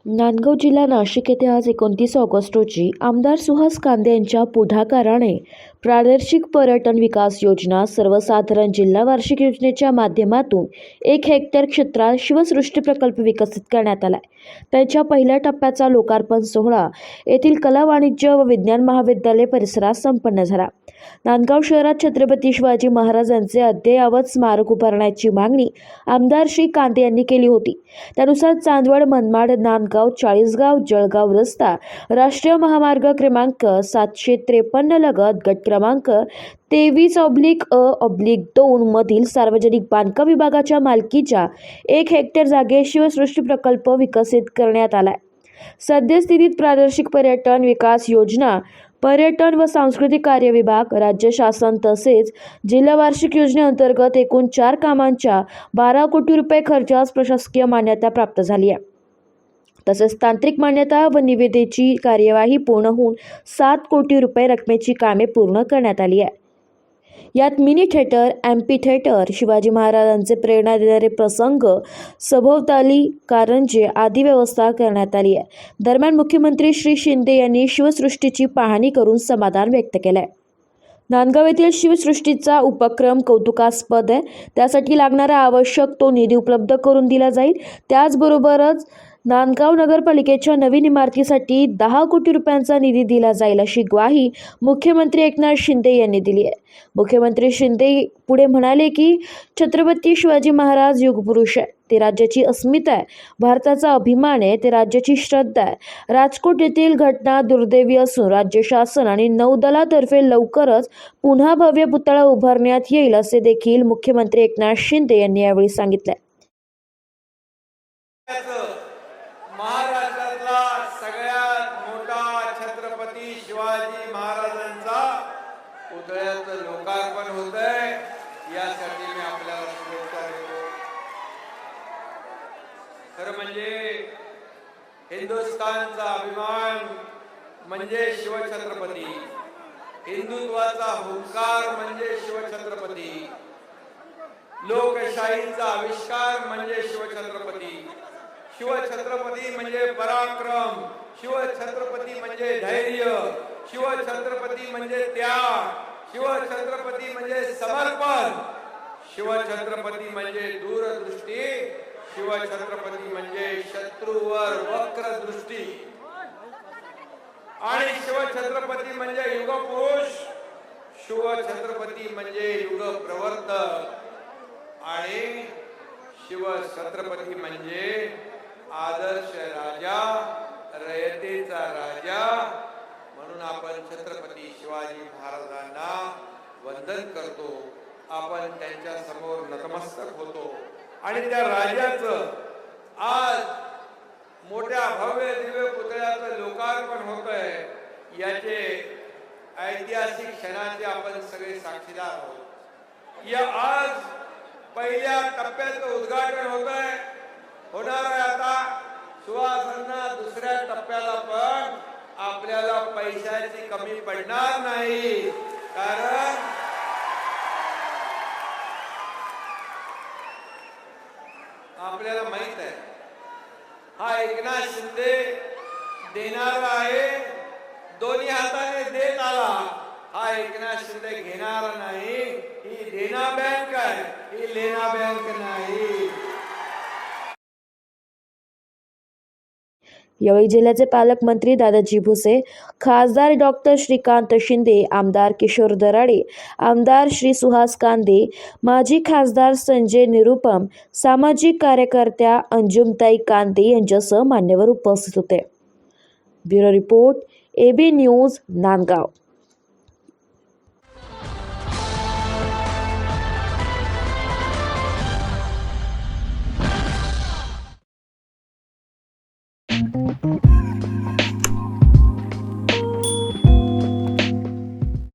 नांदगाव जिल्हा नाशिक येथे आज 29 ऑगस्ट रोजी आमदार सुहास कांदे यांच्या पुढाकाराने प्रादेशिक पर्यटन विकास योजना सर्वसाधारण जिल्हा वार्षिक योजनेच्या माध्यमातून 1 हेक्टर क्षेत्रात शिवसृष्टी प्रकल्प विकसित करण्यात आला. त्यांच्या पहिल्या टप्प्याचा लोकार्पण सोहळा येथील कला वाणिज्य व विज्ञान महाविद्यालय परिसरात संपन्न झाला. नांदगाव शहरात छत्रपती शिवाजी महाराजांचे अद्ययावत स्मारक उभारण्याची मागणी आमदार श्री कांदे यांनी केली होती. त्यानुसार चांदवड, मनमाड, नांदगाव, चाळीसगाव, जळगाव रस्ता राष्ट्रीय महामार्ग क्रमांक 753 लगत गट क्रमांक 23/अ/2 मधील सार्वजनिक बांधकाम विभागाच्या मालकीच्या 1 हेक्टर जागेत शिवसृष्टी प्रकल्प विकसित करण्यात आला. सद्यस्थितीत प्रादेशिक पर्यटन विकास योजना, पर्यटन व सांस्कृतिक कार्य विभाग, राज्य शासन तसेच जिल्हा वार्षिक योजनेअंतर्गत एकूण 4 कामांच्या 12 कोटी रुपये खर्चास प्रशासकीय मान्यता प्राप्त झाली आहे. तसेच तांत्रिक मान्यता व निविदेची कार्यवाही पूर्ण होऊन 7 कोटी रुपये रकमेची कामे पूर्ण करण्यात आली आहे. यात mini theatre, amphi theatre, Shivaji महाराजांचे प्रेरणा देणारे प्रसंग, सभोवताली कारंजे आदी व्यवस्था करण्यात आली आहे. दरम्यान मुख्यमंत्री श्री शिंदे यांनी शिवसृष्टीची पाहणी करून समाधान व्यक्त केले आहे. नांदगाव येथील शिवसृष्टीचा उपक्रम कौतुकास्पद आहे. त्यासाठी लागणारा आवश्यक तो निधी उपलब्ध करून दिला जाईल. त्याचबरोबरच नांदगाव नगरपालिकेच्या नवीन इमारतीसाठी 10 कोटी रुपयांचा निधी दिला जाईल अशी ग्वाही मुख्यमंत्री एकनाथ शिंदे यांनी दिली आहे. मुख्यमंत्री शिंदे पुढे म्हणाले की छत्रपती शिवाजी महाराज युगपुरुष आहे. ते राज्याची अस्मिता आहे, भारताचा अभिमान आहे, ते राज्याची श्रद्धा आहे. राजकोट येथील घटना दुर्दैवी असून राज्य शासन आणि नौदलातर्फे लवकरच पुन्हा भव्य पुतळा उभारण्यात येईल असे देखील मुख्यमंत्री एकनाथ शिंदे यांनी यावेळी सांगितले. महाराष्ट्रातला सगळ्यात मोठा छत्रपती शिवाजी महाराजांचा पुतळ्याचं लोकार्पण होतंय, यासाठी मी आपल्याला शुभेच्छा देतो. खरं म्हणजे हिंदुस्थानचा अभिमान म्हणजे शिवछत्रपती, हिंदुत्वाचा हुंकार म्हणजे शिवछत्रपती, लोकशाहीचा आविष्कार म्हणजे शिवछत्रपती. शिवछत्रपती म्हणजे पराक्रम, शिवछत्रपती म्हणजे धैर्य, शिवछत्रपती म्हणजे त्याग, शिवछत्रपती म्हणजे समर्पण, शिवछत्रपती म्हणजे दूरदृष्टी, शिवछत्रपती म्हणजे शत्रूवर वक्र दृष्टी, आणि शिवछत्रपती म्हणजे युगपुरुष, शिवछत्रपती म्हणजे युग प्रवर्तक, आणि शिवछत्रपती म्हणजे आदर्श राजा, रयतेचा राजा. म्हणून आपण छत्रपती शिवाजी महाराजांना वंदन करतो, आपण त्यांच्या समोर नतमस्तक होतो. आणि त्या राजाचं आज मोठ्या भव्य दिव्य पुतळ्याचं लोकार्पण होतंय. याचे ऐतिहासिक क्षणाचे आपण सगळे साक्षीदार आहोत. या आज पहिल्या टप्प्याचं उद्घाटन होतंय, होणार आहे. आता सुहासांना दुसऱ्या टप्प्याला पण आपल्याला पैशाची कमी पडणार नाही, कारण आपल्याला माहित आहे हा एकनाथ शिंदे देणारा आहे, दोन्ही हाताने देत आला. हा एकनाथ शिंदे घेणारा नाही, ही देना बँक आहे, ही लेना बँक नाही. यावेळी जिल्ह्याचे पालकमंत्री दादाजी भुसे, खासदार डॉक्टर श्रीकांत शिंदे, आमदार किशोर दराडे, आमदार श्री सुहास कांदे, माजी खासदार संजय निरुपम, सामाजिक कार्यकर्त्या अंजुमताई कांदे यांच्यासह मान्यवर उपस्थित होते. Bureau report, AB news, Nandgaon.